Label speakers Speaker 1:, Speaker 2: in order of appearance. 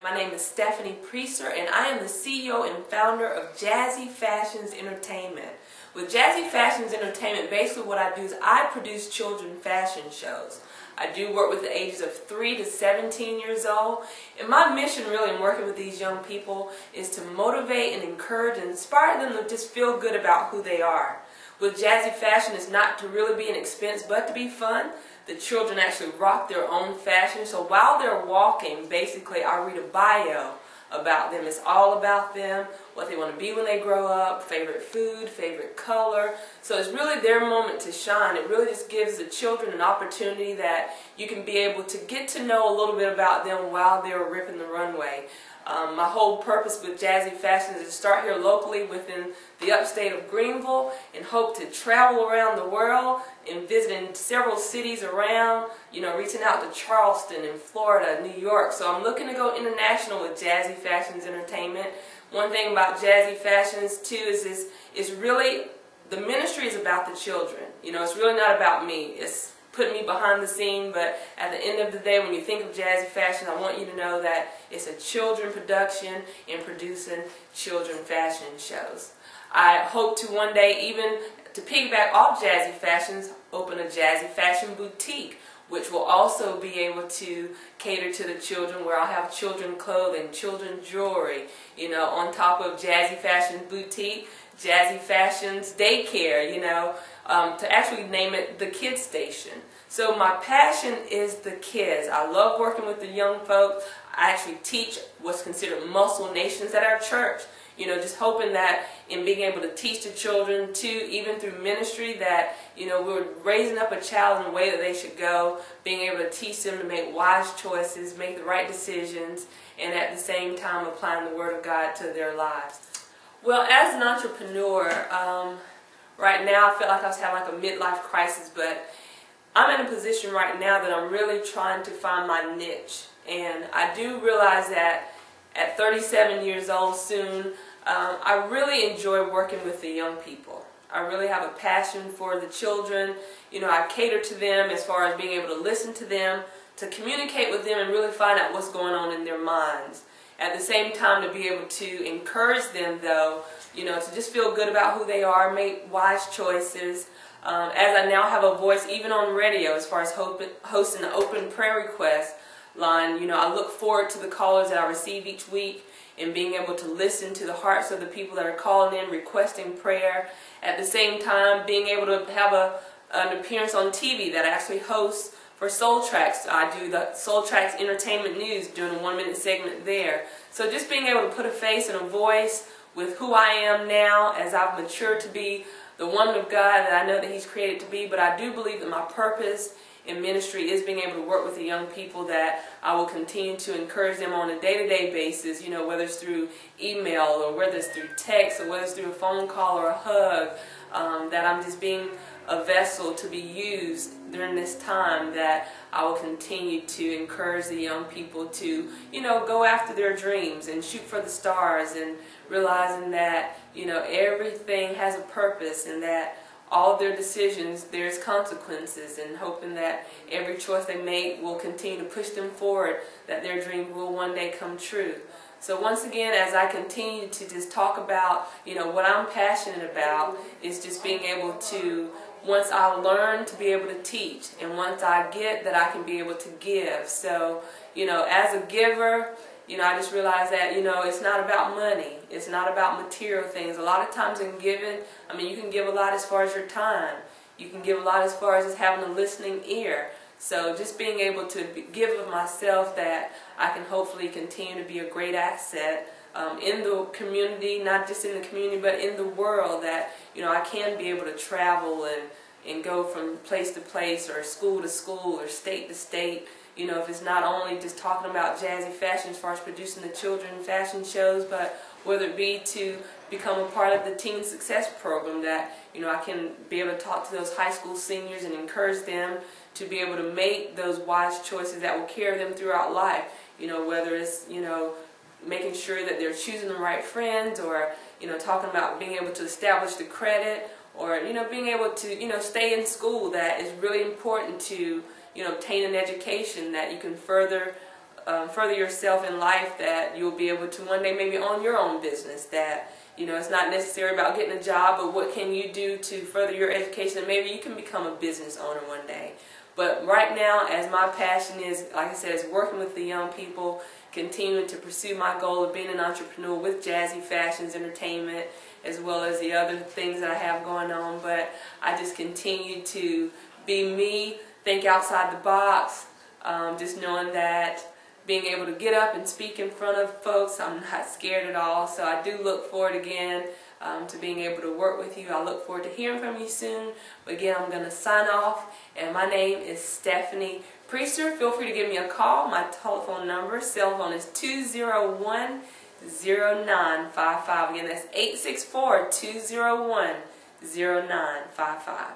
Speaker 1: My name is Stephanie and I am the CEO and founder of Jazzy Fashions Entertainment. With Jazzy Fashions Entertainment, basically what I do is I produce children fashion shows. I do work with the ages of 3 to 17 years old, and my mission really in working with these young people is to motivate and encourage and inspire them to just feel good about who they are. With Jazzy Fashion, it's not to really be an expense but to be fun. The children actually rock their own fashion, so while they're walking, basically I read a bio about them. It's all about them, what they want to be when they grow up, favorite food, favorite color. So it's really their moment to shine. It really just gives the children an opportunity that you can be able to get to know a little bit about them while they're ripping the runway. My whole purpose with Jazzy Fashions is to start here locally within the upstate of Greenville and hope to travel around the world and visiting several cities around, reaching out to Charleston and Florida, New York. So I'm looking to go international with Jazzy Fashions Entertainment. One thing about Jazzy Fashions too is it's really, the ministry is about the children. It's really not about me. It's putting me behind the scene, but at the end of the day, when you think of Jazzy Fashion, I want you to know that it's a children production and producing children fashion shows. I hope to one day, even to piggyback off Jazzy Fashions, open a Jazzy Fashion boutique, which will also be able to cater to the children, where I'll have children clothing, children jewelry, on top of Jazzy Fashion boutique, Jazzy Fashions daycare, to actually name it the Kids Station. So my passion is the kids. I love working with the young folks. I actually teach what's considered muscle nations at our church. Just hoping that in being able to teach the children too, even through ministry, that, we're raising up a child in the way that they should go, being able to teach them to make wise choices, make the right decisions, and at the same time applying the Word of God to their lives. Well, as an entrepreneur, right now I feel like I was having like a midlife crisis, but I'm in a position right now that I'm really trying to find my niche. And I do realize that at 37 years old soon, I really enjoy working with the young people. I really have a passion for the children. I cater to them as far as being able to listen to them, to communicate with them and really find out what's going on in their minds. At the same time, to be able to encourage them, though, to just feel good about who they are, make wise choices. As I now have a voice even on radio as far as hosting an open prayer request line, I look forward to the callers that I receive each week and being able to listen to the hearts of the people that are calling in, requesting prayer. At the same time, being able to have an appearance on TV that I actually host for Soul Tracks. I do the Soul Tracks Entertainment News, doing a 1-minute segment there. So just being able to put a face and a voice with who I am now as I've matured to be the woman of God that I know that He's created to be. But I do believe that my purpose in ministry is being able to work with the young people, that I will continue to encourage them on a day-to-day basis, whether it's through email or whether it's through text or whether it's through a phone call or a hug, that I'm just being a vessel to be used during this time, that I will continue to encourage the young people to, go after their dreams and shoot for the stars, and realizing that, everything has a purpose and that all of their decisions, there's consequences, and hoping that every choice they make will continue to push them forward, that their dream will one day come true. So once again, as I continue to just talk about, what I'm passionate about is just being able to, once I learn, to be able to teach, and once I get that, I can be able to give. So, as a giver, I just realize that, it's not about money. It's not about material things. A lot of times in giving, you can give a lot as far as your time. You can give a lot as far as just having a listening ear. So just being able to give of myself, that I can hopefully continue to be a great asset in the community, not just in the community, but in the world, that, I can be able to travel and go from place to place, or school to school, or state to state. If it's not only just talking about Jazzy Fashion as far as producing the children fashion shows, but whether it be to become a part of the Teen Success Program, that, I can be able to talk to those high school seniors and encourage them to be able to make those wise choices that will carry them throughout life. Whether it's, making sure that they're choosing the right friends, or, talking about being able to establish the credit, or, being able to, stay in school, that is really important to, obtain an education that you can further further yourself in life, that you'll be able to one day maybe own your own business. That, you know, it's not necessary about getting a job, but what can you do to further your education, and maybe you can become a business owner one day. But right now, as my passion is, like I said, is working with the young people, continuing to pursue my goal of being an entrepreneur with Jazzy Fashions Entertainment, as well as the other things that I have going on. But I just continue to be me, think outside the box, just knowing that being able to get up and speak in front of folks, I'm not scared at all. So I do look forward again to being able to work with you. I look forward to hearing from you soon. But again, I'm going to sign off, and my name is Stephanie Priester. Feel free to give me a call. My telephone number, cell phone, is 201-0955. Again, that's 864-201-0955.